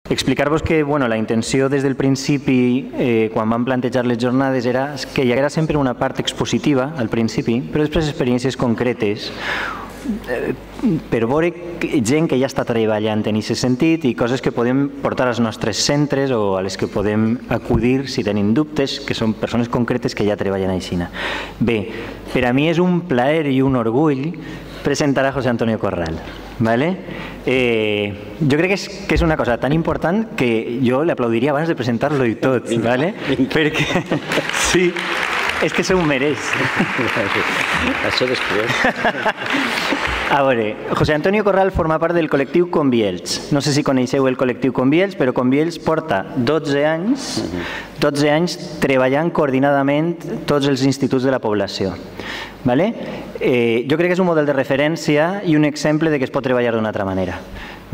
Explicar-vos que la intenció des del principi, quan vam plantejar les jornades, era que hi haguera sempre una part expositiva al principi, però després experiències concretes per veure gent que ja està treballant en aquest sentit i coses que podem portar als nostres centres o a les que podem acudir si tenim dubtes, que són persones concretes que ja treballen així. Bé, per a mi és un plaer i un orgull presentar a José Antonio Corral. Jo crec que és una cosa tan important que jo l'aplaudiria abans de presentar-lo i tot, perquè sí, és que se ho mereix. Això després. A veure, José Antonio Corral forma part del col·lectiu Conviells. No sé si coneixeu el col·lectiu Conviells, però Conviells porta 12 anys treballant coordinadament tots els instituts de la població. Jo crec que és un model de referència i un exemple de que es pot treballar d'una altra manera.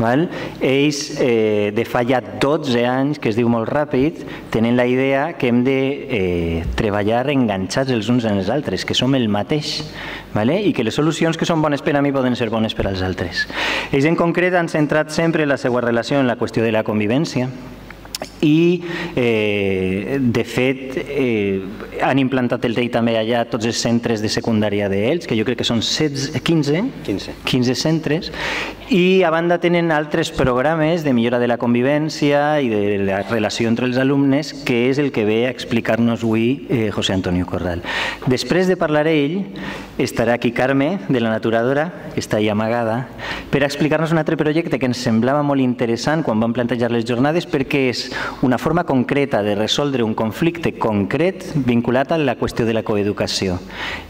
Ells, de fa ja 12 anys, que es diu molt ràpid, tenen la idea que hem de treballar enganxats els uns en els altres, que som el mateix, i que les solucions que són bones per a mi poden ser bones per als altres. Ells en concret han centrat sempre la seva relació en la qüestió de la convivència i, de fet, han implantat el TEI també allà a tots els centres de secundària d'ells, que jo crec que són 15 centres, i a banda tenen altres programes de millora de la convivència i de la relació entre els alumnes, que és el que ve a explicar-nos avui José Antonio Corral. Després de parlar ell, estarà aquí Carme, de la Naturadora, que està ahí amagada, per explicar-nos un altre projecte que ens semblava molt interessant quan vam plantejar les jornades, perquè és una forma concreta de resoldre un conflicte concret vinculat a la qüestió de la coeducació.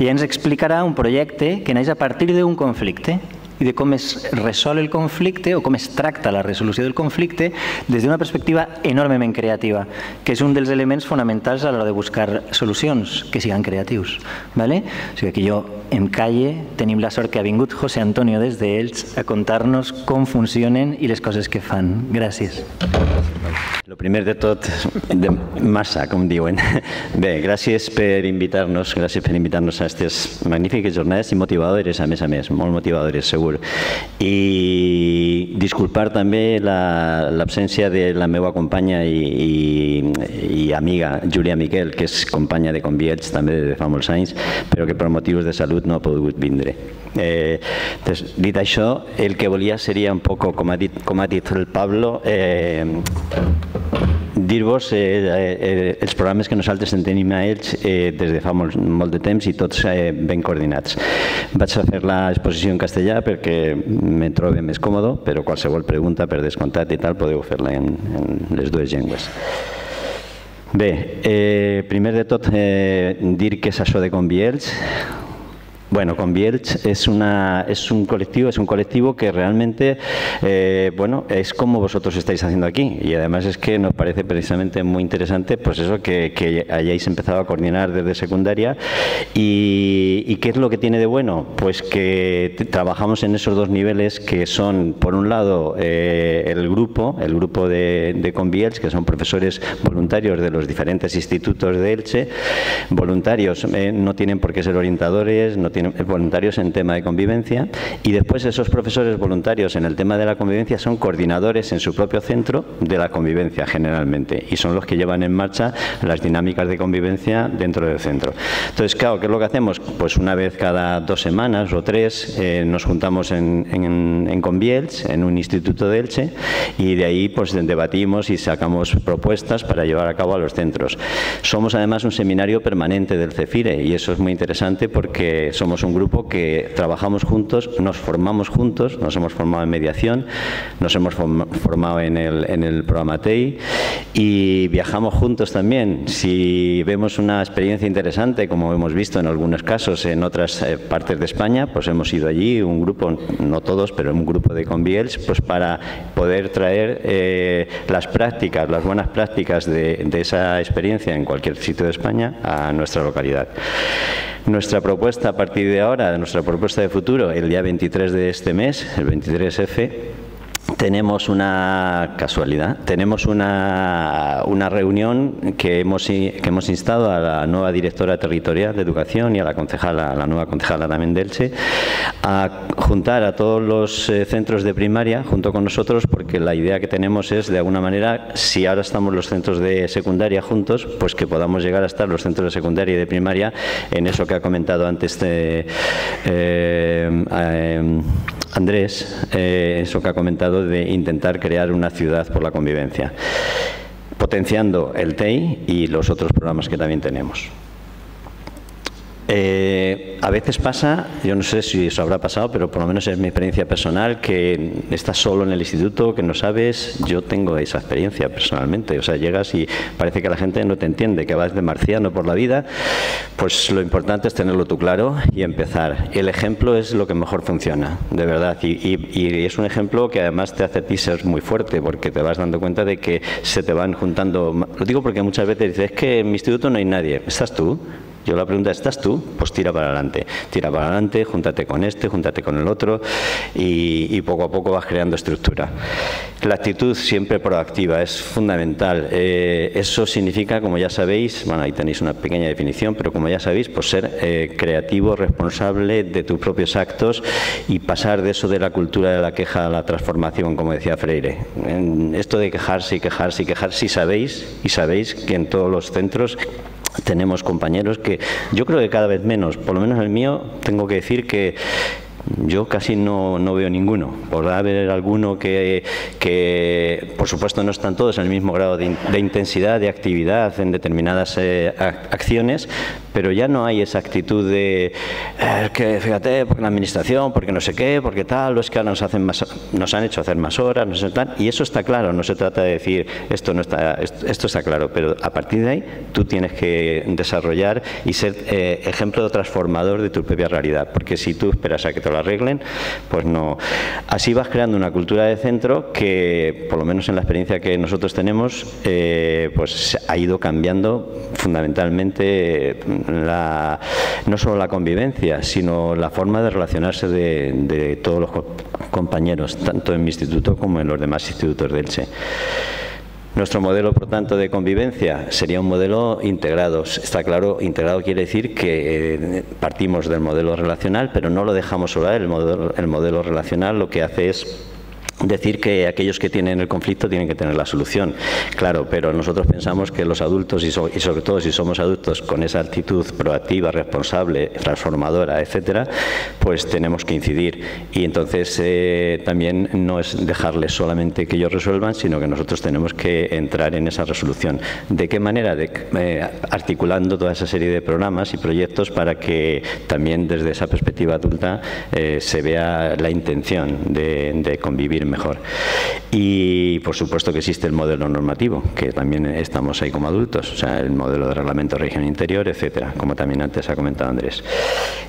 I ens explicarà un projecte que neix a partir d'un conflicte i de com es resol el conflicte o com es tracta la resolució del conflicte des d'una perspectiva enormement creativa, que és un dels elements fonamentals a l'hora de buscar solucions, que siguin creatius. O sigui que jo em calle, tenim la sort que ha vingut José Antonio des d'ells a contar-nos com funcionen i les coses que fan. Gràcies. El primer de tot, de massa, com diuen. Bé, gràcies per invitar-nos a aquestes magnífiques jornades i motivadores, a més, molt motivadores, segur. I disculpar també l'absència de la meva companya i amiga, Júlia Miquel, que és companya de Conviells també de fa molts anys, però que per motius de salut no ha pogut vindre. Dit això, el que volia seria un poc, com ha dit el Pablo, dir-vos els programes que nosaltres en tenim a ells des de fa molt de temps i tots ben coordinats. Vaig a fer l'exposició en castellà perquè me trobo més còmode, però qualsevol pregunta, per descomptat i tal, podeu fer-la en les dues llengües. Bé, primer de tot, dir què és això de Conviells. Bueno, Conviells es un colectivo que realmente, es como vosotros estáis haciendo aquí. Y además es que nos parece precisamente muy interesante, pues eso, que hayáis empezado a coordinar desde secundaria. ¿Y qué es lo que tiene de bueno? Pues que trabajamos en esos dos niveles que son, por un lado, el grupo de Conviells, que son profesores voluntarios de los diferentes institutos de Elche. Voluntarios, no tienen por qué ser orientadores, no tienen voluntarios en tema de convivencia, y después esos profesores voluntarios en el tema de la convivencia son coordinadores en su propio centro de la convivencia generalmente, y son los que llevan en marcha las dinámicas de convivencia dentro del centro. Entonces, claro, ¿qué es lo que hacemos? Pues una vez cada 2 semanas o 3 nos juntamos en Conviells, en un instituto de Elche, y de ahí pues debatimos y sacamos propuestas para llevar a cabo a los centros. Somos además un seminario permanente del CEFIRE, y eso es muy interesante porque somos un grupo que trabajamos juntos, nos formamos juntos, nos hemos formado en mediación, nos hemos formado en el programa TEI y viajamos juntos también. Si vemos una experiencia interesante, como hemos visto en algunos casos en otras partes de España, pues hemos ido allí, un grupo, no todos, pero un grupo de Conviells, pues para poder traer las prácticas, las buenas prácticas de esa experiencia en cualquier sitio de España a nuestra localidad. Nuestra propuesta a partir de ahora, nuestra propuesta de futuro, el día 23 de este mes, el 23F, tenemos una casualidad, tenemos una reunión que hemos instado a la nueva directora territorial de Educación y a la concejala, a la nueva concejala también de Elche, a juntar a todos los centros de primaria junto con nosotros, porque la idea que tenemos es, de alguna manera, si ahora estamos los centros de secundaria juntos, pues que podamos llegar a estar los centros de secundaria y de primaria en eso que ha comentado antes Andrés, eso que ha comentado de intentar crear una ciudad por la convivencia, potenciando el TEI y los otros programas que también tenemos. A veces pasa, yo no sé si eso habrá pasado, pero por lo menos es mi experiencia personal, que estás solo en el instituto, que no sabes. Yo tengo esa experiencia personalmente, o sea, llegas y parece que la gente no te entiende, que vas de marciano por la vida. Pues lo importante es tenerlo tú claro y empezar. El ejemplo es lo que mejor funciona, de verdad, y es un ejemplo que además te hace a ti ser muy fuerte, porque te vas dando cuenta de que se te van juntando. Lo digo porque muchas veces dices, es que en mi instituto no hay nadie. ¿Estás tú? Yo la pregunta, ¿estás tú? Pues tira para adelante, júntate con este, júntate con el otro, y poco a poco vas creando estructura. La actitud siempre proactiva es fundamental. Eso significa, como ya sabéis, bueno, ahí tenéis una pequeña definición, pero como ya sabéis, pues ser creativo, responsable de tus propios actos y pasar de eso de la cultura de la queja a la transformación, como decía Freire. Esto de quejarse y quejarse y quejarse, y sabéis que en todos los centros tenemos compañeros que yo creo que cada vez menos, por lo menos el mío, tengo que decir que yo casi no veo ninguno. Podrá haber alguno que por supuesto no están todos en el mismo grado de intensidad, de actividad en determinadas acciones, pero ya no hay esa actitud de que fíjate, porque la administración, porque no sé qué, porque tal, o es que ahora nos han hecho hacer más horas, no sé tal, y eso está claro. No se trata de decir esto está claro, pero a partir de ahí tú tienes que desarrollar y ser ejemplo transformador de tu propia realidad, porque si tú esperas a que te lo arreglen, pues no. Así vas creando una cultura de centro que, por lo menos en la experiencia que nosotros tenemos, pues ha ido cambiando fundamentalmente no solo la convivencia, sino la forma de relacionarse de todos los compañeros, tanto en mi instituto como en los demás institutos de Elche. Nuestro modelo, por tanto, de convivencia sería un modelo integrado. Está claro, integrado quiere decir que partimos del modelo relacional, pero no lo dejamos solo a él. El modelo relacional lo que hace es decir que aquellos que tienen el conflicto tienen que tener la solución, claro, pero nosotros pensamos que los adultos, y sobre todo si somos adultos con esa actitud proactiva, responsable, transformadora, etcétera, pues tenemos que incidir. Y entonces también no es dejarles solamente que ellos resuelvan, sino que nosotros tenemos que entrar en esa resolución. ¿De qué manera? Articulando toda esa serie de programas y proyectos para que también desde esa perspectiva adulta se vea la intención de convivir mejor. Y por supuesto que existe el modelo normativo, que también estamos ahí como adultos, o sea, el modelo de reglamento de régimen interior, etcétera, como también antes ha comentado Andrés.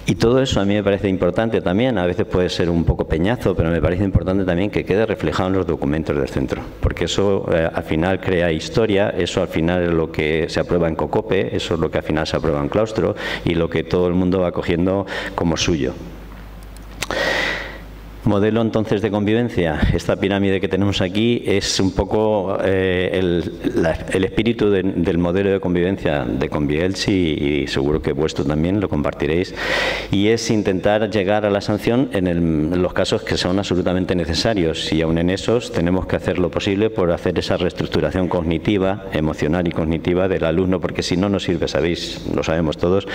Y todo eso a mí me parece importante también, a veces puede ser un poco peñazo, pero me parece importante también que quede reflejado en los documentos del centro, porque eso al final crea historia, eso al final es lo que se aprueba en COCOPE, eso es lo que al final se aprueba en claustro y lo que todo el mundo va cogiendo como suyo. Modelo entonces de convivencia. Esta pirámide que tenemos aquí es un poco el espíritu del modelo de convivencia de Convielch y seguro que vuestro también lo compartiréis, y es intentar llegar a la sanción en los casos que son absolutamente necesarios, y aún en esos tenemos que hacer lo posible por hacer esa reestructuración cognitiva, emocional y cognitiva del alumno, porque si no, no sirve. Sabéis, lo sabemos todos,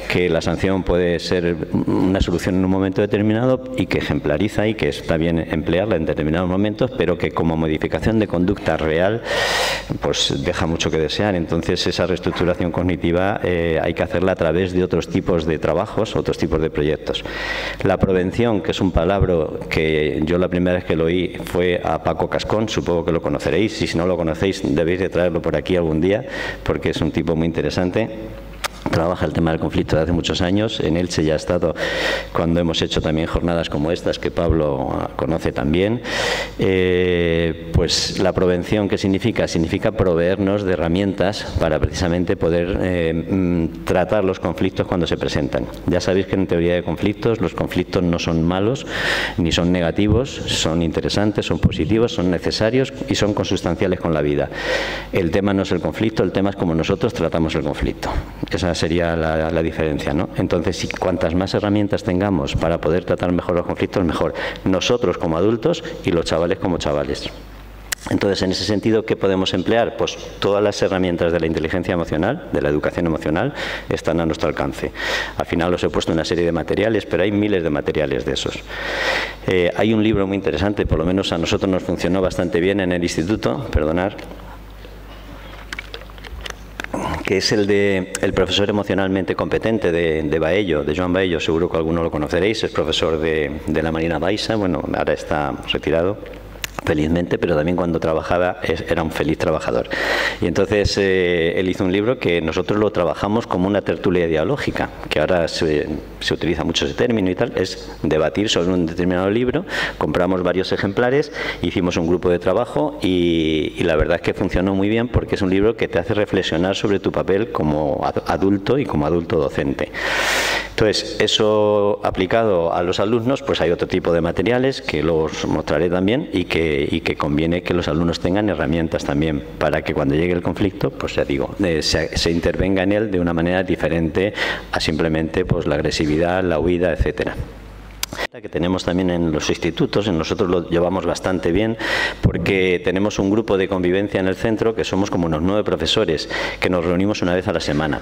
que la sanción puede ser una solución en un momento determinado y que ejemplariza y que está bien emplearla en determinados momentos, pero que como modificación de conducta real pues deja mucho que desear. Entonces esa reestructuración cognitiva hay que hacerla a través de otros tipos de trabajos, otros tipos de proyectos. La prevención, que es un palabra que yo la primera vez que lo oí fue a Paco Cascón, supongo que lo conoceréis, y si no lo conocéis debéis de traerlo por aquí algún día porque es un tipo muy interesante. trabaja el tema del conflicto desde hace muchos años. En Elche ya ha estado cuando hemos hecho también jornadas como estas, que Pablo conoce también. Pues la prevención, ¿qué significa? Significa proveernos de herramientas para precisamente poder tratar los conflictos cuando se presentan. Ya sabéis que en teoría de conflictos, los conflictos no son malos ni son negativos, son interesantes, son positivos, son necesarios y son consustanciales con la vida. El tema no es el conflicto, el tema es cómo nosotros tratamos el conflicto. Esa sería la diferencia, ¿no? Entonces, si cuantas más herramientas tengamos para poder tratar mejor los conflictos, mejor. Nosotros como adultos y los chavales como chavales. Entonces, en ese sentido, ¿qué podemos emplear? Pues todas las herramientas de la inteligencia emocional, de la educación emocional, están a nuestro alcance. Al final os he puesto una serie de materiales, pero hay miles de materiales de esos. Hay un libro muy interesante, por lo menos a nosotros nos funcionó bastante bien en el instituto, perdonad, que es el de El profesor emocionalmente competente de Baello, de Joan Baello, seguro que alguno lo conoceréis, es profesor de la Marina Baixa, bueno, ahora está retirado, felizmente, pero también cuando trabajaba era un feliz trabajador. Y entonces él hizo un libro que nosotros lo trabajamos como una tertulia ideológica, que ahora se utiliza mucho ese término y tal, es debatir sobre un determinado libro. Compramos varios ejemplares, hicimos un grupo de trabajo y la verdad es que funcionó muy bien porque es un libro que te hace reflexionar sobre tu papel como adulto y como adulto docente. Entonces, eso aplicado a los alumnos, pues hay otro tipo de materiales que los mostraré también y que conviene que los alumnos tengan herramientas también para que cuando llegue el conflicto, pues ya digo, se intervenga en él de una manera diferente a simplemente pues la agresividad, la huida, etcétera. Que tenemos también en los institutos, nosotros lo llevamos bastante bien porque tenemos un grupo de convivencia en el centro que somos como unos 9 profesores que nos reunimos una vez a la semana.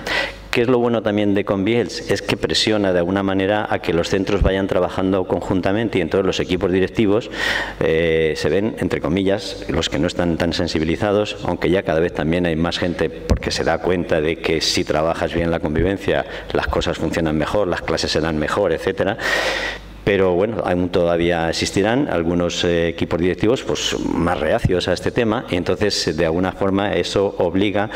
¿Qué es lo bueno también de Conviels? Es que presiona de alguna manera a que los centros vayan trabajando conjuntamente y entonces los equipos directivos se ven, entre comillas, los que no están tan sensibilizados, aunque ya cada vez también hay más gente porque se da cuenta de que si trabajas bien la convivencia las cosas funcionan mejor, las clases se dan mejor, etcétera. Pero bueno, aún todavía existirán algunos equipos directivos pues más reacios a este tema y entonces de alguna forma eso obliga,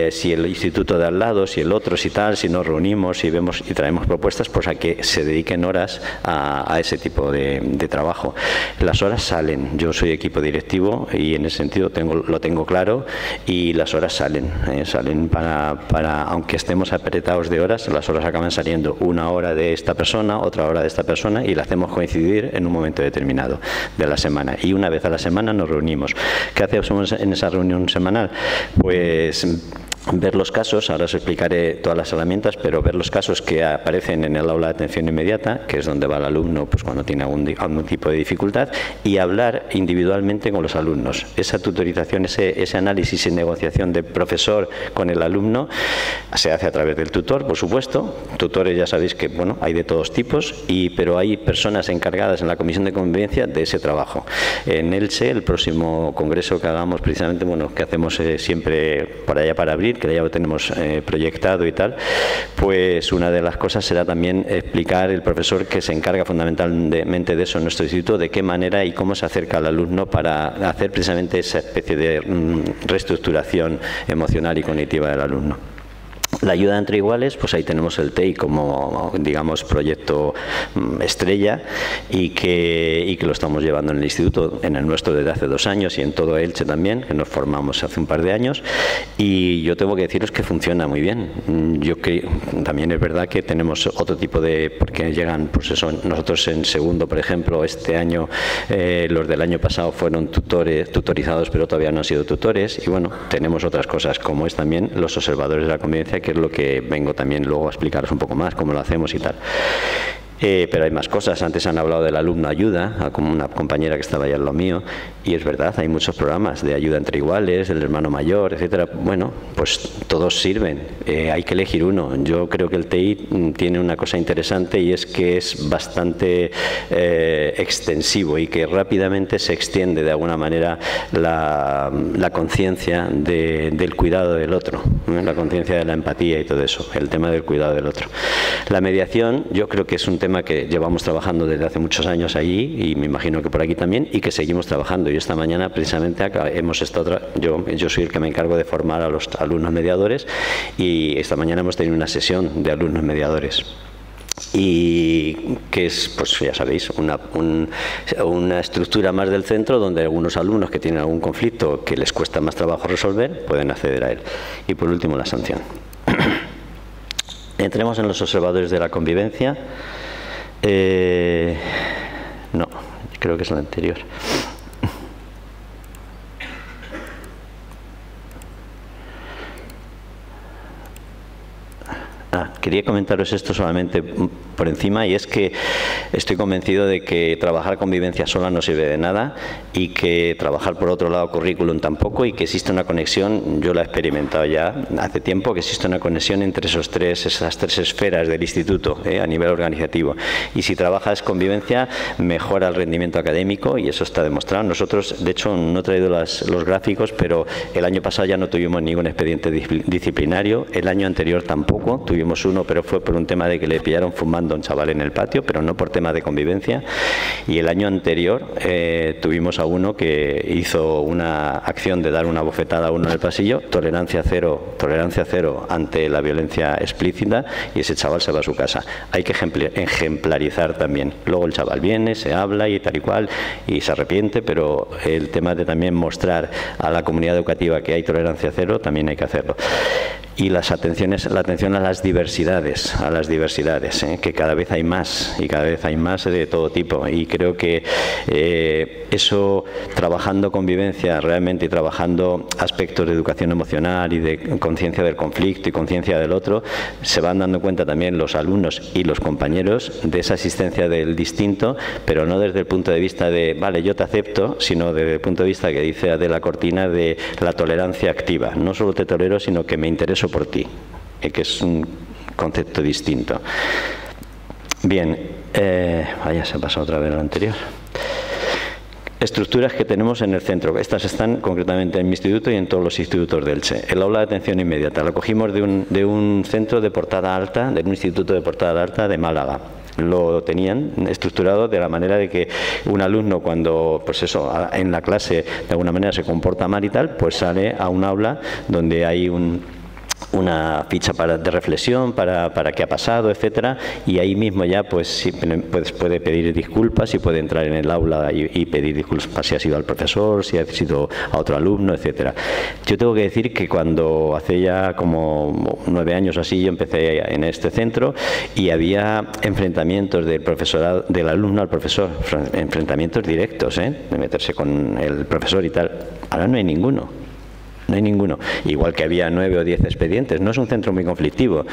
si el instituto de al lado, si el otro, si tal, si nos reunimos y vemos y traemos propuestas, pues a que se dediquen horas a ese tipo de trabajo. Las horas salen, yo soy equipo directivo y en ese sentido lo tengo claro y las horas salen para aunque estemos apretados de horas, las horas acaban saliendo, una hora de esta persona, otra hora de esta persona y la hacemos coincidir en un momento determinado de la semana. Y una vez a la semana nos reunimos. ¿Qué hacemos en esa reunión semanal? Pues ver los casos, ahora os explicaré todas las herramientas, pero ver los casos que aparecen en el aula de atención inmediata, que es donde va el alumno pues cuando tiene algún tipo de dificultad, y hablar individualmente con los alumnos. Esa tutorización, ese análisis y negociación de profesor con el alumno se hace a través del tutor, por supuesto. Tutores ya sabéis que bueno, hay de todos tipos, pero hay personas encargadas en la Comisión de Convivencia de ese trabajo. En Elche, el próximo congreso que hagamos precisamente, bueno, que hacemos siempre por allá para abril, que ya lo tenemos proyectado y tal, pues una de las cosas será también explicar el profesor que se encarga fundamentalmente de eso en nuestro instituto, de qué manera y cómo se acerca al alumno para hacer precisamente esa especie de reestructuración emocional y cognitiva del alumno. La ayuda entre iguales, pues ahí tenemos el TEI como, digamos, proyecto estrella y que lo estamos llevando en el instituto, en el nuestro desde hace 2 años y en todo Elche también, que nos formamos hace un par de años y yo tengo que deciros que funciona muy bien. Yo creo, también es verdad que tenemos otro tipo de, porque llegan, pues eso, nosotros en segundo, por ejemplo, este año, los del año pasado fueron tutorizados, pero todavía no han sido tutores y bueno, tenemos otras cosas como es también los observadores de la convivencia, que es lo que vengo también luego a explicaros un poco más, cómo lo hacemos y tal. Pero hay más cosas. Antes han hablado del alumno ayuda, como una compañera que estaba allá en lo mío, y es verdad, hay muchos programas de ayuda entre iguales, el hermano mayor, etcétera. Bueno, pues todos sirven, hay que elegir uno. Yo creo que el TEI tiene una cosa interesante y es que es bastante extensivo y que rápidamente se extiende de alguna manera la conciencia del cuidado del otro, la conciencia de la empatía y todo eso, el tema del cuidado del otro. La mediación, yo creo que es un tema tema que llevamos trabajando desde hace muchos años allí, y me imagino que por aquí también, y que seguimos trabajando. Y esta mañana precisamente hemos estado, yo soy el que me encargo de formar a los alumnos mediadores, y esta mañana hemos tenido una sesión de alumnos mediadores. Y que es, pues ya sabéis, una estructura más del centro donde algunos alumnos que tienen algún conflicto que les cuesta más trabajo resolver pueden acceder a él. Y por último, la sanción. Entremos en los observadores de la convivencia. No, creo que es la anterior. Quería comentaros esto solamente por encima, y es que estoy convencido de que trabajar convivencia sola no sirve de nada, y que trabajar por otro lado currículum tampoco, y que existe una conexión, yo la he experimentado ya hace tiempo, que existe una conexión entre esas tres esferas del instituto a nivel organizativo. Y si trabajas convivencia, mejora el rendimiento académico, y eso está demostrado. Nosotros, de hecho, no he traído los gráficos, pero el año pasado ya no tuvimos ningún expediente disciplinario, el año anterior tampoco, tuvimos uno, pero fue por un tema de que le pillaron fumando a un chaval en el patio, pero no por tema de convivencia. Y el año anterior tuvimos a uno que hizo una acción de dar una bofetada a uno en el pasillo, tolerancia cero ante la violencia explícita, y ese chaval se va a su casa. Hay que ejemplarizar también. Luego el chaval viene, se habla y tal y cual, y se arrepiente, pero el tema de también mostrar a la comunidad educativa que hay tolerancia cero, también hay que hacerlo. Y la atención a las diversidades, que cada vez hay más, y cada vez hay más de todo tipo. Y creo que eso, trabajando convivencia realmente, y trabajando aspectos de educación emocional y de conciencia del conflicto y conciencia del otro, se van dando cuenta también los alumnos y los compañeros de esa existencia del distinto, pero no desde el punto de vista de, vale, yo te acepto, sino desde el punto de vista que dice Adela Cortina, de la tolerancia activa. No solo te tolero, sino que me intereso por ti, que es un concepto distinto. Bien, vaya, se ha pasado otra vez lo anterior. Estructuras que tenemos en el centro. Estas están concretamente en mi instituto y en todos los institutos de Elche. El aula de atención inmediata la cogimos de un centro de Portada Alta, de un instituto de Portada Alta de Málaga. Lo tenían estructurado de la manera de que un alumno, cuando pues eso, en la clase de alguna manera se comporta mal y tal, pues sale a un aula donde hay una ficha de reflexión para qué ha pasado, etcétera, y ahí mismo ya pues puede pedir disculpas, y puede entrar en el aula y pedir disculpas si ha sido al profesor, si ha sido a otro alumno, etcétera. Yo tengo que decir que cuando hace ya como 9 años o así yo empecé en este centro, y había enfrentamientos del profesorado, del alumno al profesor, enfrentamientos directos, de meterse con el profesor y tal. Ahora no hay ninguno. No hay ninguno. Igual que había 9 o 10 expedientes. No es un centro muy conflictivo,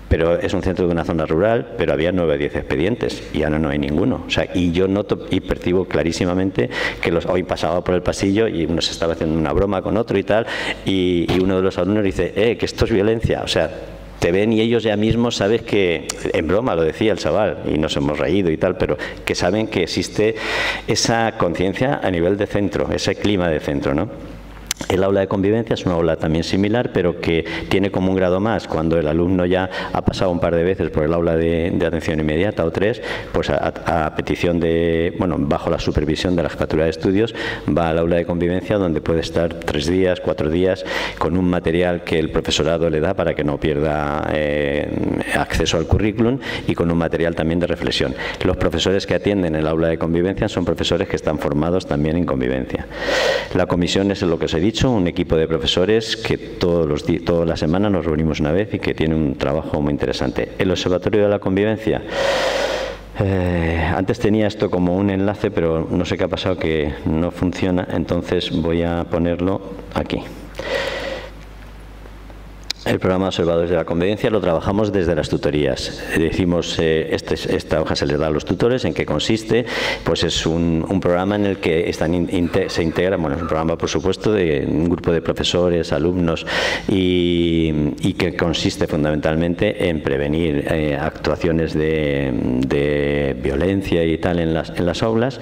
pero es un centro de una zona rural, pero había 9 o 10 expedientes y ahora no hay ninguno. O sea, y yo noto y percibo clarísimamente que hoy pasaba por el pasillo y uno se estaba haciendo una broma con otro y tal, y uno de los alumnos dice, que esto es violencia. O sea, te ven y ellos ya mismos sabes que, en broma lo decía el chaval, y nos hemos reído y tal, pero que saben que existe esa conciencia a nivel de centro, ese clima de centro, ¿no? El aula de convivencia es una aula también similar, pero que tiene como un grado más. Cuando el alumno ya ha pasado un par de veces por el aula de atención inmediata, o 3, pues a petición de, bueno, bajo la supervisión de la Jefatura de Estudios, va al aula de convivencia, donde puede estar 3 días, 4 días, con un material que el profesorado le da para que no pierda acceso al currículum, y con un material también de reflexión. Los profesores que atienden el aula de convivencia son profesores que están formados también en convivencia. La comisión es lo que os he dicho, un equipo de profesores que todas las semanas nos reunimos una vez y que tiene un trabajo muy interesante. El Observatorio de la Convivencia, antes tenía esto como un enlace, pero no sé qué ha pasado, que no funciona, entonces voy a ponerlo aquí. El programa de observadores de la convivencia lo trabajamos desde las tutorías. Decimos, esta hoja se les da a los tutores. ¿En qué consiste? Pues es un programa en el que se integra, bueno, es un programa, por supuesto, de un grupo de profesores, alumnos, y que consiste fundamentalmente en prevenir actuaciones de violencia y tal en las aulas,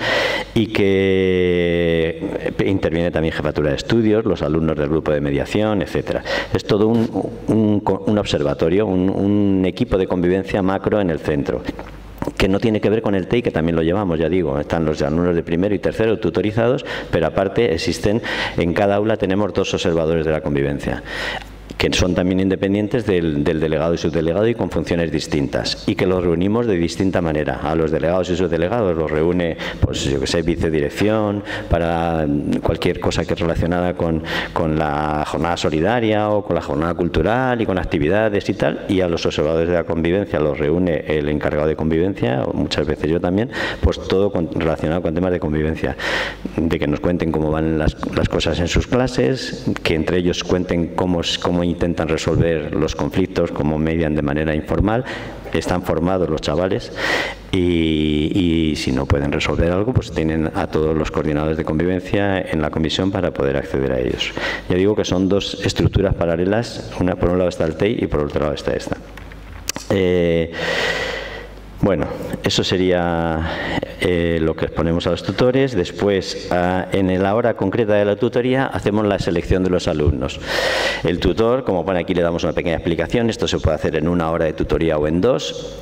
y que interviene también Jefatura de Estudios, los alumnos del grupo de mediación, etcétera. Es todo un observatorio, un equipo de convivencia macro en el centro, que no tiene que ver con el TEI, que también lo llevamos, ya digo, están los alumnos de primero y tercero tutorizados, pero aparte existen, en cada aula tenemos 2 observadores de la convivencia, que son también independientes del delegado y subdelegado y con funciones distintas, y que los reunimos de distinta manera. A los delegados y subdelegados los reúne, pues yo que sé, vicedirección, para cualquier cosa que es relacionada con la jornada solidaria o con la jornada cultural y con actividades y tal, y a los observadores de la convivencia los reúne el encargado de convivencia, o muchas veces yo también, pues todo relacionado con temas de convivencia, de que nos cuenten cómo van las cosas en sus clases, que entre ellos cuenten cómo intentan resolver los conflictos, cómo median de manera informal. Están formados los chavales y si no pueden resolver algo, pues tienen a todos los coordinadores de convivencia en la comisión para poder acceder a ellos. Ya digo que son 2 estructuras paralelas, una por un lado está el TEI y por otro lado está esta. Bueno, eso sería lo que exponemos a los tutores. Después, en la hora concreta de la tutoría, hacemos la selección de los alumnos. El tutor, como pone aquí, le damos una pequeña explicación. Esto se puede hacer en 1 hora de tutoría o en 2.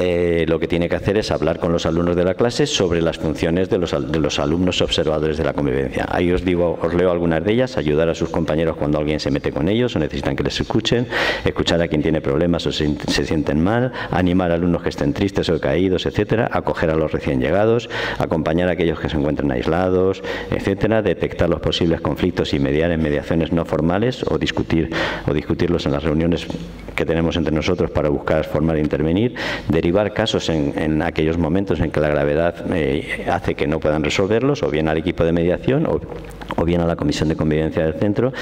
Lo que tiene que hacer es hablar con los alumnos de la clase sobre las funciones de los alumnos observadores de la convivencia. Ahí os leo algunas de ellas: ayudar a sus compañeros cuando alguien se mete con ellos o necesitan que les escuchen, escuchar a quien tiene problemas o se sienten mal, animar a alumnos que estén tristes o caídos, etcétera, acoger a los recién llegados, acompañar a aquellos que se encuentran aislados, etcétera, detectar los posibles conflictos y mediar en mediaciones no formales o discutirlos en las reuniones que tenemos entre nosotros para buscar formas de intervenir, derivar casos en aquellos momentos en que la gravedad hace que no puedan resolverlos, o bien al equipo de mediación o bien a la comisión de convivencia del centro,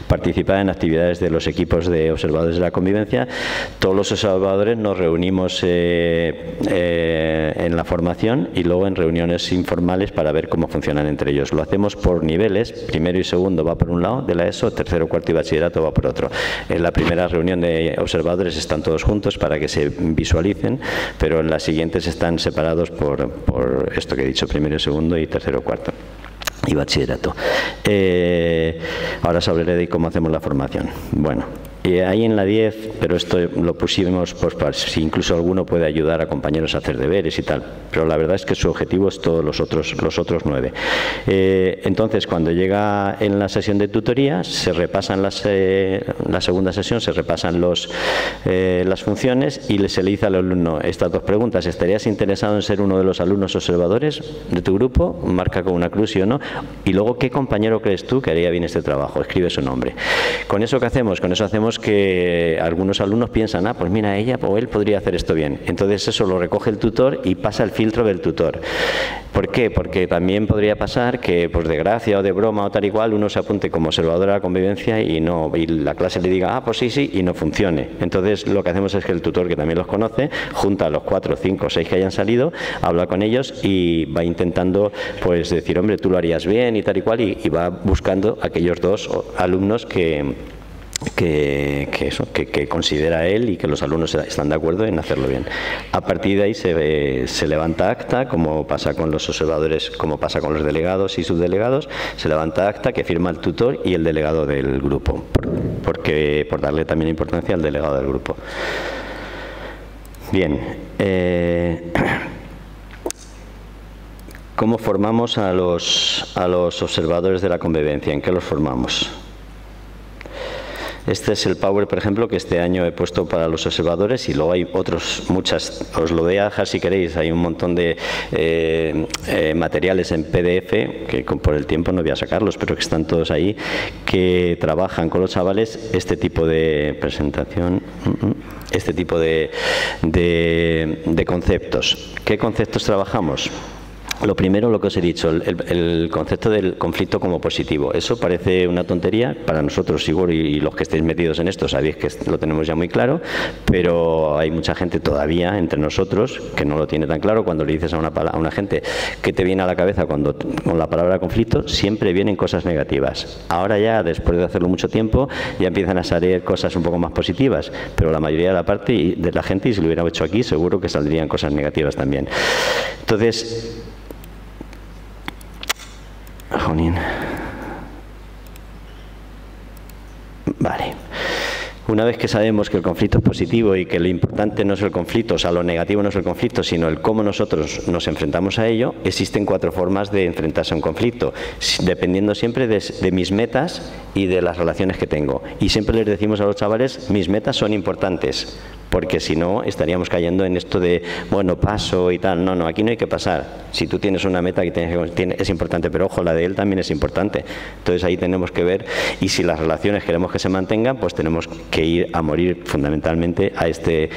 participar en actividades de los equipos de observadores de la convivencia. Todos los observadores nos reunimos en la formación y luego en reuniones informales para ver cómo funcionan entre ellos. Lo hacemos por niveles: primero y segundo va por un lado de la ESO, tercero, cuarto y bachillerato va por otro. En la primera reunión de observadores están todos juntos para que se visualicen, pero en las siguientes están separados por esto que he dicho, primero, segundo y tercero, cuarto y bachillerato. Ahora os hablaré de cómo hacemos la formación. Bueno, ahí en la 10, pero esto lo pusimos pues para si incluso alguno puede ayudar a compañeros a hacer deberes y tal, pero la verdad es que su objetivo es todos los otros 9. Entonces, cuando llega en la sesión de tutoría, se repasan la segunda sesión, se repasan las funciones y se le dice al alumno estas 2 preguntas: ¿estarías interesado en ser uno de los alumnos observadores de tu grupo? Marca con una cruz sí o no. Y luego, ¿qué compañero crees tú que haría bien este trabajo? Escribe su nombre. ¿Con eso qué hacemos? Con eso hacemos que algunos alumnos piensan, pues mira, ella o él podría hacer esto bien. Entonces eso lo recoge el tutor y pasa el filtro del tutor. ¿Por qué? Porque también podría pasar que, pues de gracia o de broma o tal igual, uno se apunte como observador a la convivencia y la clase le diga, pues sí, y no funcione. Entonces lo que hacemos es que el tutor, que también los conoce, junta a los 4, 5, 6 que hayan salido, habla con ellos y va intentando pues decir, hombre, tú lo harías bien y tal y cual, y va buscando aquellos 2 alumnos que considera él y que los alumnos están de acuerdo en hacerlo bien. A partir de ahí se levanta acta, como pasa con los observadores, como pasa con los delegados y subdelegados. Se levanta acta que firma el tutor y el delegado del grupo, por darle también importancia al delegado del grupo. Bien, ¿cómo formamos a los observadores de la convivencia? ¿En qué los formamos? Este es el Power, por ejemplo, que este año he puesto para los observadores, y luego hay muchas, os lo voy a dejar si queréis, hay un montón de materiales en PDF, que por el tiempo no voy a sacarlos, pero que están todos ahí, que trabajan con los chavales este tipo de presentación, este tipo de conceptos. ¿Qué conceptos trabajamos? Lo primero, lo que os he dicho, el concepto del conflicto como positivo. Eso parece una tontería para nosotros, seguro, y los que estéis metidos en esto sabéis que lo tenemos ya muy claro, pero hay mucha gente todavía entre nosotros que no lo tiene tan claro. Cuando le dices a una gente que te viene a la cabeza con la palabra conflicto, siempre vienen cosas negativas. Ahora ya, después de hacerlo mucho tiempo, ya empiezan a salir cosas un poco más positivas, pero la mayoría de la gente, y si lo hubiera hecho aquí, seguro que saldrían cosas negativas también. Entonces, vale. Una vez que sabemos que el conflicto es positivo y que lo importante no es el conflicto, o sea, lo negativo no es el conflicto, sino el cómo nosotros nos enfrentamos a ello, existen 4 formas de enfrentarse a un conflicto, dependiendo siempre de mis metas y de las relaciones que tengo. Y siempre les decimos a los chavales, mis metas son importantes, porque si no estaríamos cayendo en esto de, bueno, paso y tal. No, aquí no hay que pasar. Si tú tienes una meta que es importante, pero ojo, la de él también es importante. Entonces ahí tenemos que ver, y si las relaciones queremos que se mantengan, pues tenemos que ir a morir fundamentalmente a este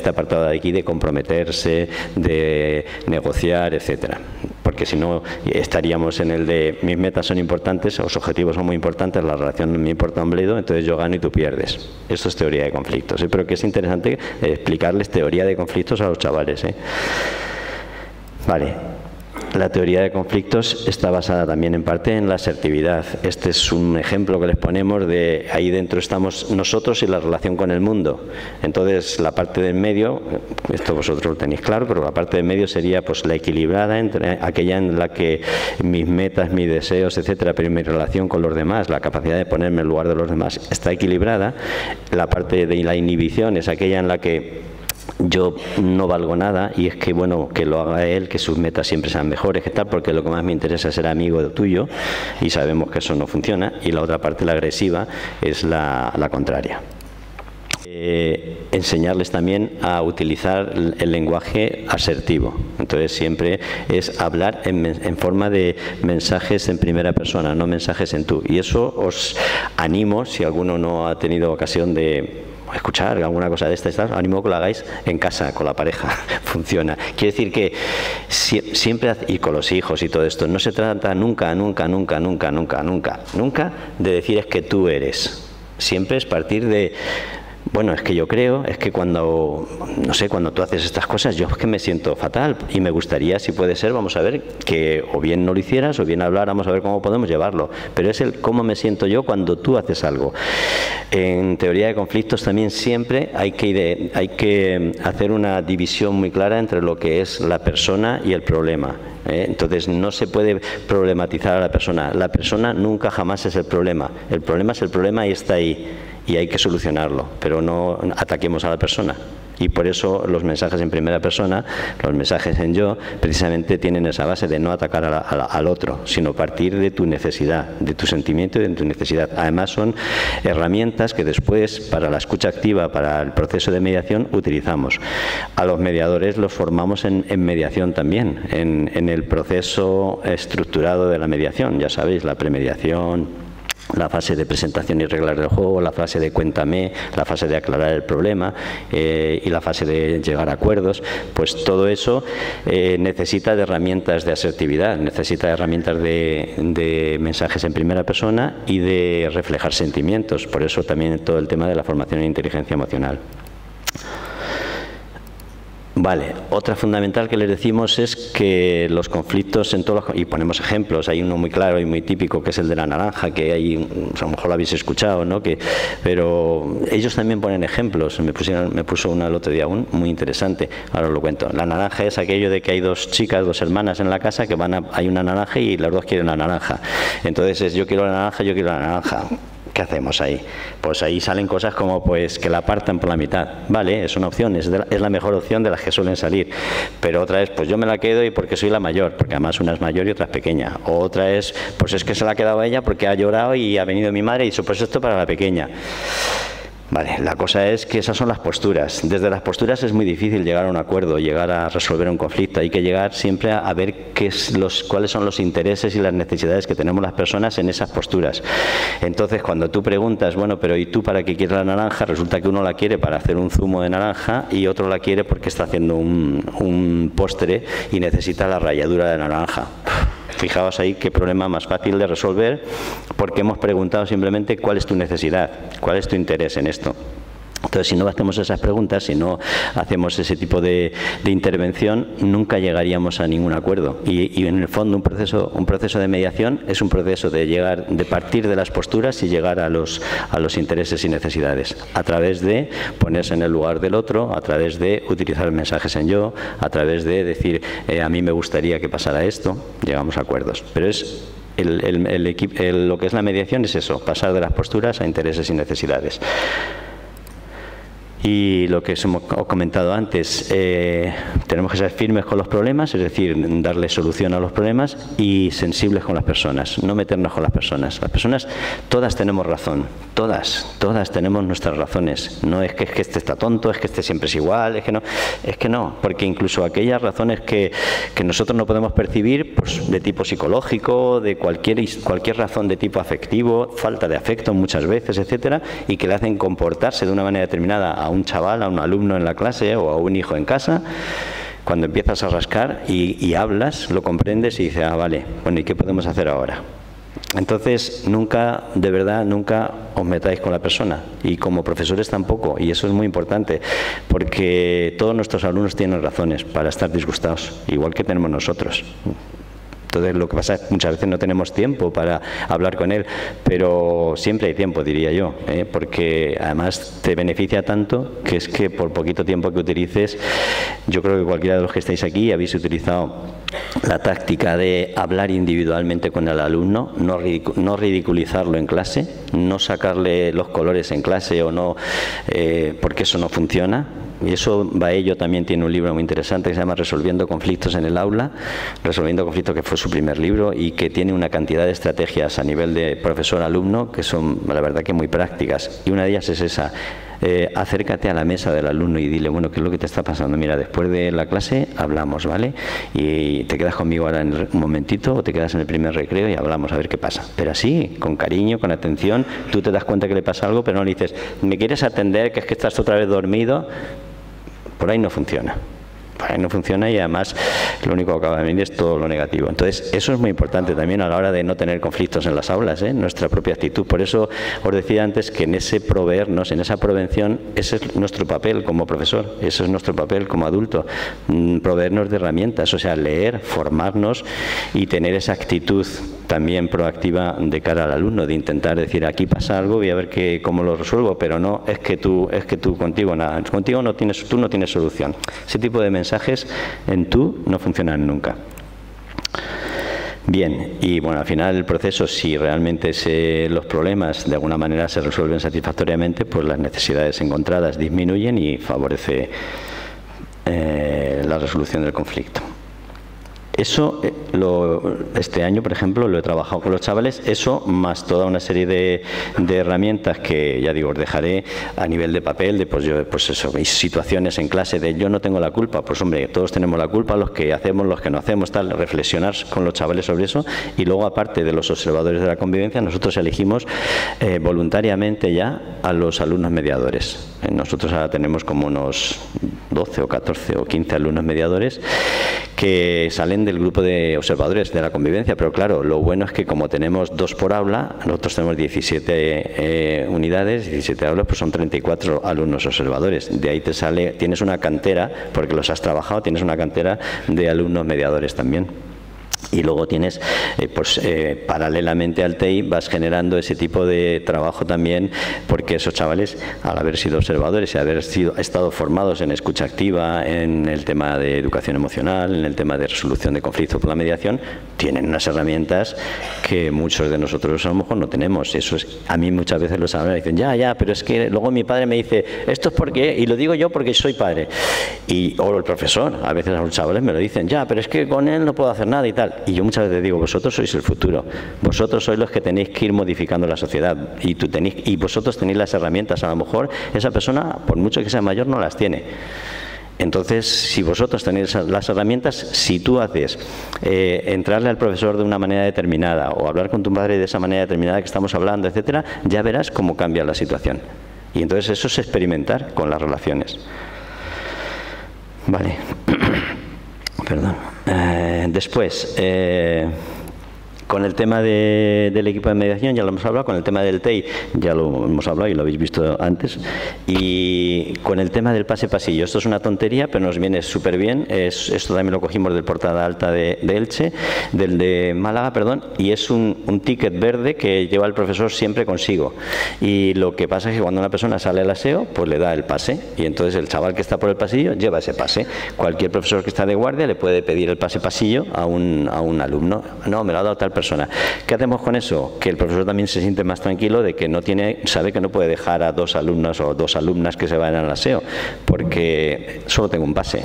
apartado de aquí de comprometerse, de negociar, etcétera. Porque si no estaríamos en el de mis metas son importantes, los objetivos son muy importantes, la relación no me importa un bledo, entonces yo gano y tú pierdes. Esto es teoría de conflictos, ¿eh? Pero que es interesante explicarles teoría de conflictos a los chavales, ¿eh? Vale. La teoría de conflictos está basada también en parte en la asertividad. Este es un ejemplo que les ponemos de ahí dentro estamos nosotros y la relación con el mundo. Entonces la parte del medio, esto vosotros lo tenéis claro, pero la parte del medio sería pues la equilibrada, entre aquella en la que mis metas, mis deseos, etcétera, pero mi relación con los demás, la capacidad de ponerme en el lugar de los demás está equilibrada. La parte de la inhibición es aquella en la que yo no valgo nada y es que, bueno, que lo haga él, que sus metas siempre sean mejores, que tal, porque lo que más me interesa es ser amigo tuyo y sabemos que eso no funciona. Y la otra parte, la agresiva, es la contraria. Enseñarles también a utilizar el lenguaje asertivo. Entonces siempre es hablar en forma de mensajes en primera persona, no mensajes en tú. Y eso os animo, si alguno no ha tenido ocasión de escuchar alguna cosa de esta, animo que lo hagáis en casa, con la pareja, funciona. Quiere decir que siempre, y con los hijos y todo esto, no se trata nunca de decir es que tú eres. Siempre es partir de, bueno, es que yo creo, es que cuando, no sé, cuando tú haces estas cosas, yo es que me siento fatal y me gustaría, si puede ser, vamos a ver, que o bien no lo hicieras o bien habláramos a ver cómo podemos llevarlo. Pero es el cómo me siento yo cuando tú haces algo. En teoría de conflictos también siempre hay que hacer una división muy clara entre lo que es la persona y el problema. Entonces no se puede problematizar a la persona. La persona nunca jamás es el problema. El problema es el problema y está ahí. Y hay que solucionarlo, pero no ataquemos a la persona. Y por eso los mensajes en primera persona, los mensajes en yo, precisamente tienen esa base de no atacar al otro, sino partir de tu necesidad, de tu sentimiento y de tu necesidad. Además son herramientas que después, para la escucha activa, para el proceso de mediación, utilizamos. A los mediadores los formamos en mediación también, en el proceso estructurado de la mediación. Ya sabéis, la premediación, la fase de presentación y reglas del juego, la fase de cuéntame, la fase de aclarar el problema y la fase de llegar a acuerdos. Pues todo eso necesita de herramientas de asertividad, necesita de herramientas de mensajes en primera persona y de reflejar sentimientos. Por eso también todo el tema de la formación en inteligencia emocional. Vale, otra fundamental que les decimos es que los conflictos en todos los, y ponemos ejemplos, hay uno muy claro y muy típico que es el de la naranja, que hay, a lo mejor lo habéis escuchado, ¿no? Pero ellos también ponen ejemplos. Me puso una el otro día muy interesante, ahora os lo cuento. La naranja es aquello de que hay dos chicas, dos hermanas en la casa que hay una naranja y las dos quieren la naranja. Entonces es yo quiero la naranja, yo quiero la naranja. ¿Qué hacemos ahí? Pues ahí salen cosas como pues que la partan por la mitad. Vale, es una opción, es la mejor opción de las que suelen salir. Pero otra es, pues yo me la quedo y porque soy la mayor, porque además una es mayor y otra es pequeña. O otra es, pues es que se la ha quedado ella porque ha llorado y ha venido mi madre y dicho, pues esto para la pequeña. Vale, la cosa es que esas son las posturas. Desde las posturas es muy difícil llegar a un acuerdo, llegar a resolver un conflicto. Hay que llegar siempre a ver cuáles son los intereses y las necesidades que tenemos las personas en esas posturas. Entonces, cuando tú preguntas, bueno, pero ¿y tú para qué quieres la naranja? Resulta que uno la quiere para hacer un zumo de naranja y otro la quiere porque está haciendo un postre y necesita la ralladura de naranja. Fijaos ahí qué problema más fácil de resolver, porque hemos preguntado simplemente cuál es tu necesidad, cuál es tu interés en esto. Entonces, si no hacemos esas preguntas, si no hacemos ese tipo de intervención, nunca llegaríamos a ningún acuerdo. Y en el fondo un proceso de mediación es un proceso de partir de las posturas y llegar a los intereses y necesidades, a través de ponerse en el lugar del otro, a través de utilizar mensajes en yo, a través de decir a mí me gustaría que pasara esto, llegamos a acuerdos. Pero es lo que es la mediación es eso, pasar de las posturas a intereses y necesidades. Y lo que os hemos comentado antes, tenemos que ser firmes con los problemas, es decir, darle solución a los problemas, y sensibles con las personas, no meternos con las personas. Las personas, todas tenemos razón, todas tenemos nuestras razones. No es que este está tonto, es que este siempre es igual, es que no, porque incluso aquellas razones que nosotros no podemos percibir, pues de tipo psicológico, de cualquier razón de tipo afectivo, falta de afecto muchas veces, etcétera, y que le hacen comportarse de una manera determinada a un chaval, a un alumno en la clase o a un hijo en casa, cuando empiezas a rascar y hablas, lo comprendes y dices, ah, vale, bueno, ¿y qué podemos hacer ahora? Entonces, nunca, de verdad, nunca os metáis con la persona, y como profesores tampoco, y eso es muy importante, porque todos nuestros alumnos tienen razones para estar disgustados, igual que tenemos nosotros. Entonces, lo que pasa es que muchas veces no tenemos tiempo para hablar con él, pero siempre hay tiempo, diría yo, porque además te beneficia tanto que es que por poquito tiempo que utilices, yo creo que cualquiera de los que estáis aquí habéis utilizado la táctica de hablar individualmente con el alumno, no ridiculizarlo en clase, no sacarle los colores en clase o no, porque eso no funciona. Y eso, Baello también tiene un libro muy interesante que se llama Resolviendo conflictos en el aula, Resolviendo conflictos, que fue su primer libro, y que tiene una cantidad de estrategias a nivel de profesor-alumno que son, la verdad, que muy prácticas. Y una de ellas es esa. Acércate a la mesa del alumno y dile, bueno, ¿qué es lo que te está pasando? Mira, después de la clase hablamos, ¿vale? Y te quedas conmigo ahora en un momentito, o te quedas en el primer recreo y hablamos a ver qué pasa. Pero así, con cariño, con atención, tú te das cuenta que le pasa algo, pero no le dices, ¿me quieres atender? Que es que estás otra vez dormido. Por ahí no funciona. Por ahí no funciona, y además lo único que acaba de venir es todo lo negativo. Entonces, eso es muy importante también a la hora de no tener conflictos en las aulas, nuestra propia actitud. Por eso os decía antes que en ese proveernos, en esa prevención, ese es nuestro papel como profesor, ese es nuestro papel como adulto, proveernos de herramientas, o sea, leer, formarnos y tener esa actitud también proactiva de cara al alumno, de intentar decir, aquí pasa algo, voy a ver cómo lo resuelvo, pero no es que tú contigo nada, contigo tú no tienes solución. Ese tipo de mensajes en tú no funcionan nunca. Bien, y bueno, al final el proceso, si realmente los problemas de alguna manera se resuelven satisfactoriamente, pues las necesidades encontradas disminuyen y favorece la resolución del conflicto. Eso, este año, por ejemplo, lo he trabajado con los chavales, eso más toda una serie de herramientas que, ya digo, os dejaré a nivel de papel, de pues eso, veis situaciones en clase de yo no tengo la culpa, pues hombre, todos tenemos la culpa, los que hacemos, los que no hacemos, tal, reflexionar con los chavales sobre eso, y luego, aparte de los observadores de la convivencia, nosotros elegimos voluntariamente ya a los alumnos mediadores. Nosotros ahora tenemos como unos 12 o 14 o 15 alumnos mediadores que salen del grupo de observadores de la convivencia, pero claro, lo bueno es que como tenemos 2 por aula, nosotros tenemos 17 unidades, 17 aulas, pues son 34 alumnos observadores. De ahí tienes una cantera, porque los has trabajado, tienes una cantera de alumnos mediadores también. Y luego tienes, paralelamente al TEI, vas generando ese tipo de trabajo también, porque esos chavales, al haber sido observadores y haber estado formados en escucha activa, en el tema de educación emocional, en el tema de resolución de conflictos por la mediación, tienen unas herramientas que muchos de nosotros a lo mejor no tenemos. Eso es, a mí muchas veces los alumnos dicen, ya, pero es que luego mi padre me dice, esto es porque, y lo digo yo porque soy padre. O el profesor, a veces a los chavales me lo dicen, ya, pero es que con él no puedo hacer nada y tal. Y yo muchas veces digo, vosotros sois el futuro, vosotros sois los que tenéis que ir modificando la sociedad, y vosotros tenéis las herramientas. A lo mejor esa persona, por mucho que sea mayor, no las tiene. Entonces, si vosotros tenéis las herramientas, si tú haces entrarle al profesor de una manera determinada, o hablar con tu padre de esa manera determinada que estamos hablando, etcétera, ya verás cómo cambia la situación. Y entonces eso es experimentar con las relaciones. Vale. Perdón. Después, con el tema del equipo de mediación ya lo hemos hablado, con el tema del TEI ya lo hemos hablado y lo habéis visto antes, y con el tema del pase-pasillo, esto es una tontería, pero nos viene súper bien. Esto también lo cogimos del Portada Alta de Elche, del de Málaga, perdón, y es un ticket verde que lleva el profesor siempre consigo, y lo que pasa es que cuando una persona sale al aseo, pues le da el pase, y entonces el chaval que está por el pasillo lleva ese pase. Cualquier profesor que está de guardia le puede pedir el pase-pasillo a un alumno. No, me lo ha dado tal personas. ¿Qué hacemos con eso? Que el profesor también se siente más tranquilo de que sabe que no puede dejar a 2 alumnos o 2 alumnas que se vayan al aseo, porque solo tengo un pase.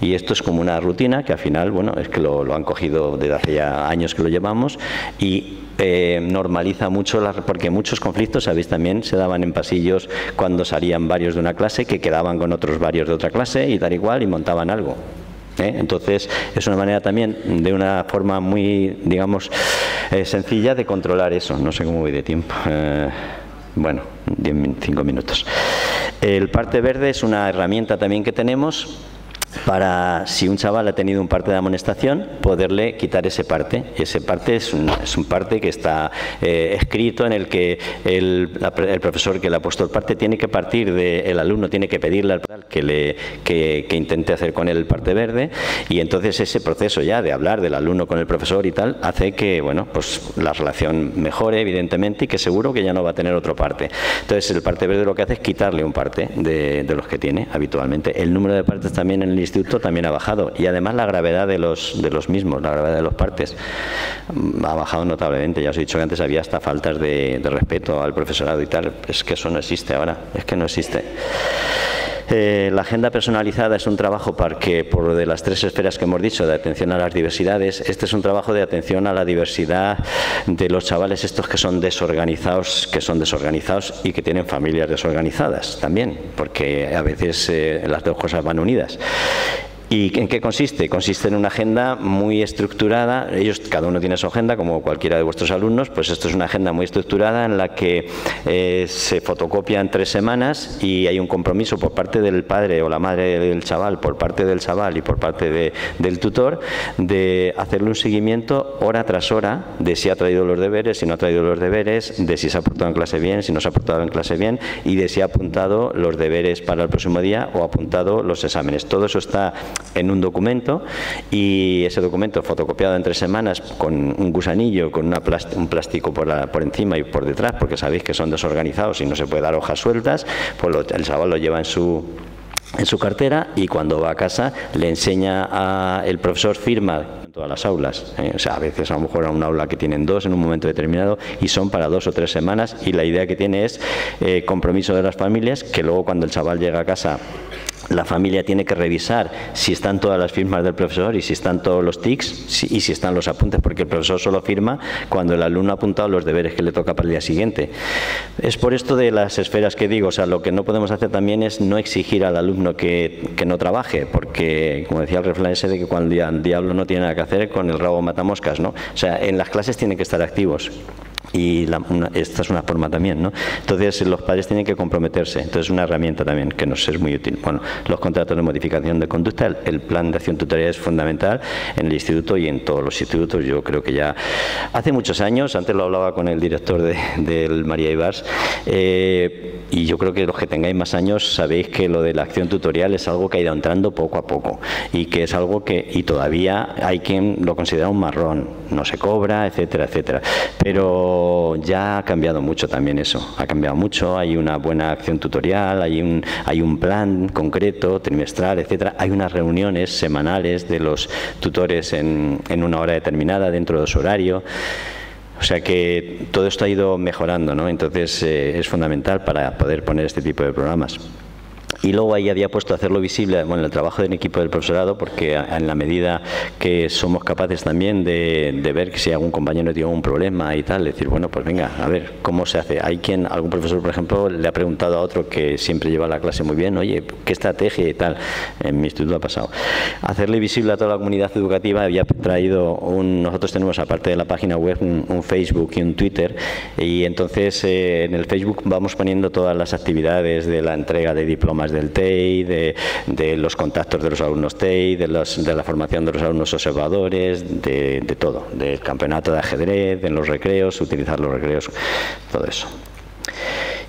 Y esto es como una rutina que al final, bueno, es que lo han cogido desde hace ya años que lo llevamos y normaliza mucho, porque muchos conflictos, sabéis, también se daban en pasillos cuando salían varios de una clase que quedaban con otros varios de otra clase y tal igual y montaban algo. Entonces es una manera también, de una forma muy, digamos, sencilla de controlar eso. No sé cómo voy de tiempo. Bueno, 5 minutos. El parte verde es una herramienta también que tenemos para, si un chaval ha tenido un parte de amonestación, poderle quitar ese parte. Y ese parte es un parte que está escrito, en el que el profesor que le ha puesto el parte tiene que partir el alumno tiene que pedirle al que intente hacer con él el parte verde, y entonces ese proceso ya de hablar del alumno con el profesor y tal hace que, bueno, pues la relación mejore, evidentemente, y que seguro que ya no va a tener otro parte. Entonces el parte verde lo que hace es quitarle un parte de los que tiene habitualmente. El número de partes también en el instituto también ha bajado, y además la gravedad de los mismos, la gravedad de los partes ha bajado notablemente. Ya os he dicho que antes había hasta faltas de respeto al profesorado y tal. Es que eso no existe ahora, es que no existe. La agenda personalizada es un trabajo para que, por lo de las 3 esferas que hemos dicho, de atención a las diversidades, este es un trabajo de atención a la diversidad de los chavales estos que son desorganizados y que tienen familias desorganizadas también, porque a veces las 2 cosas van unidas. ¿Y en qué consiste? Consiste en una agenda muy estructurada. Cada uno tiene su agenda, como cualquiera de vuestros alumnos. Pues esto es una agenda muy estructurada en la que se fotocopia en 3 semanas y hay un compromiso por parte del padre o la madre del chaval, por parte del chaval y por parte del tutor, de hacerle un seguimiento hora tras hora de si ha traído los deberes, si no ha traído los deberes, de si se ha portado en clase bien, si no se ha portado en clase bien, y de si ha apuntado los deberes para el próximo día o ha apuntado los exámenes. Todo eso está en un documento, y ese documento fotocopiado en 3 semanas con un gusanillo, con un plástico por encima y por detrás, porque sabéis que son desorganizados y no se puede dar hojas sueltas, pues el chaval lo lleva en su cartera, y cuando va a casa le enseña el profesor firma en todas las aulas. O sea, a veces a lo mejor a un aula que tienen 2 en un momento determinado y son para 2 o 3 semanas, y la idea que tiene es compromiso de las familias, que luego cuando el chaval llega a casa la familia tiene que revisar si están todas las firmas del profesor y si están todos los tics y si están los apuntes, porque el profesor solo firma cuando el alumno ha apuntado los deberes que le toca para el día siguiente. Es por esto de las esferas que digo. O sea, lo que no podemos hacer también es no exigir al alumno que no trabaje, porque, como decía el refrán ese de que cuando el diablo no tiene nada que hacer, con el rabo mata moscas, ¿no? O sea, en las clases tienen que estar activos. Y esta es una forma también, ¿no? Entonces los padres tienen que comprometerse. Entonces es una herramienta también que nos es muy útil. Bueno, los contratos de modificación de conducta, el plan de acción tutorial es fundamental en el instituto y en todos los institutos. Yo creo que ya hace muchos años, antes lo hablaba con el director del María Ibars, y yo creo que los que tengáis más años sabéis que lo de la acción tutorial es algo que ha ido entrando poco a poco, y que es algo que, y todavía hay quien lo considera un marrón, no se cobra, etcétera, etcétera. Pero ya ha cambiado mucho también eso, ha cambiado mucho. Hay una buena acción tutorial, hay un plan concreto, trimestral, etcétera. Hay unas reuniones semanales de los tutores en una hora determinada dentro de su horario. O sea que todo esto ha ido mejorando, ¿no? Entonces es fundamental para poder poner este tipo de programas. Y luego ahí había puesto a hacerlo visible, bueno, el trabajo del equipo del profesorado, porque en la medida que somos capaces también de ver que si algún compañero tiene un problema y tal, decir, bueno, pues venga, a ver cómo se hace. Hay algún profesor, por ejemplo, le ha preguntado a otro que siempre lleva la clase muy bien, oye, ¿qué estrategia y tal? En mi instituto ha pasado. Hacerle visible a toda la comunidad educativa. Había traído nosotros tenemos, aparte de la página web, un Facebook y un Twitter, y entonces en el Facebook vamos poniendo todas las actividades de la entrega de diplomas del TEI, de los contactos de los alumnos TEI, de la formación de los alumnos observadores, de todo, del campeonato de ajedrez, en los recreos, utilizar los recreos, todo eso.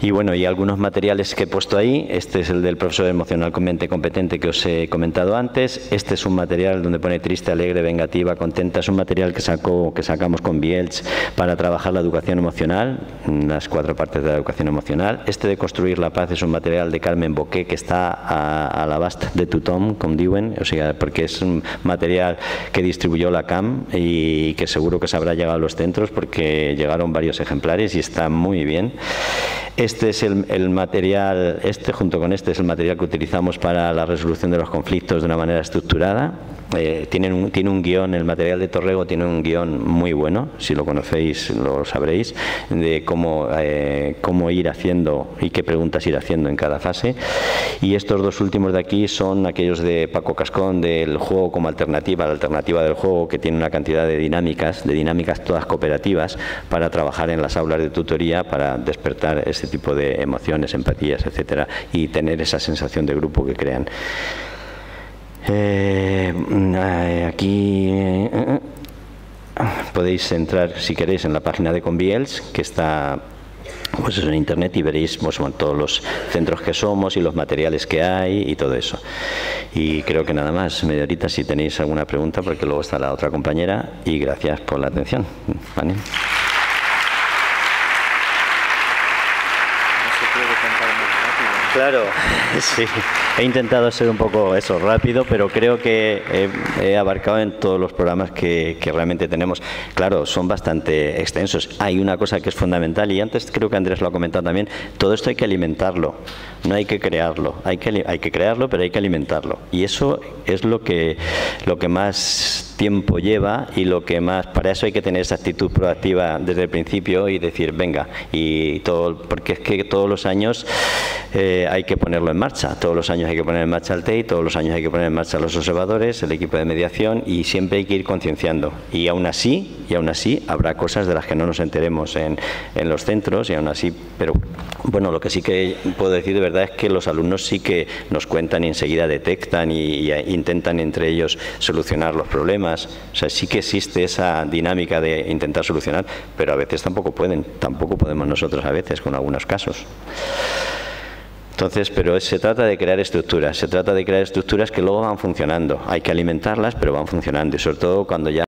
Y bueno, y algunos materiales que he puesto ahí. Este es el del profesor emocionalmente competente que os he comentado antes. Este es un material donde pone triste, alegre, vengativa, contenta. Es un material que sacamos con Bielch para trabajar la educación emocional, las 4 partes de la educación emocional. Este de construir la paz es un material de Carmen Boqué que está a l'abast de tothom, com diuen, o sea, porque es un material que distribuyó la CAM y que seguro que se habrá llegado a los centros porque llegaron varios ejemplares y está muy bien. Este es el material, junto con este es el material que utilizamos para la resolución de los conflictos de una manera estructurada. Tiene un guión, el material de Torrego tiene un guión muy bueno, si lo conocéis lo sabréis, de cómo ir haciendo y qué preguntas ir haciendo en cada fase. Y estos 2 últimos de aquí son aquellos de Paco Cascón, del juego como alternativa, la alternativa del juego, que tiene una cantidad de dinámicas todas cooperativas para trabajar en las aulas de tutoría, para despertar ese tipo de emociones, empatías, etcétera, y tener esa sensación de grupo que crean. Aquí podéis entrar, si queréis, en la página de Conviels, que está pues en internet, y veréis pues, todos los centros que somos y los materiales que hay y todo eso. Y creo que nada más, media horita si tenéis alguna pregunta, porque luego está la otra compañera, y gracias por la atención. ¿Vale? Claro, sí. He intentado ser un poco rápido, pero creo que he abarcado en todos los programas que realmente tenemos. Claro, son bastante extensos. Hay una cosa que es fundamental, y antes creo que Andrés lo ha comentado también, todo esto hay que alimentarlo, no hay que crearlo. Hay que crearlo, pero hay que alimentarlo. Y eso es lo que más tiempo lleva, y lo que más, para eso hay que tener esa actitud proactiva desde el principio y decir, venga, y todo, porque es que todos los años hay que ponerlo en marcha, todos los años hay que poner en marcha el TEI, todos los años hay que poner en marcha los observadores, el equipo de mediación, y siempre hay que ir concienciando. Y aún así habrá cosas de las que no nos enteremos en los centros, y aún así, pero bueno, lo que sí que puedo decir de verdad es que los alumnos sí que nos cuentan y enseguida detectan y intentan entre ellos solucionar los problemas. O sea, sí que existe esa dinámica de intentar solucionar, pero a veces tampoco podemos nosotros a veces con algunos casos. Entonces, pero se trata de crear estructuras, que luego van funcionando. Hay que alimentarlas, pero van funcionando, y sobre todo cuando ya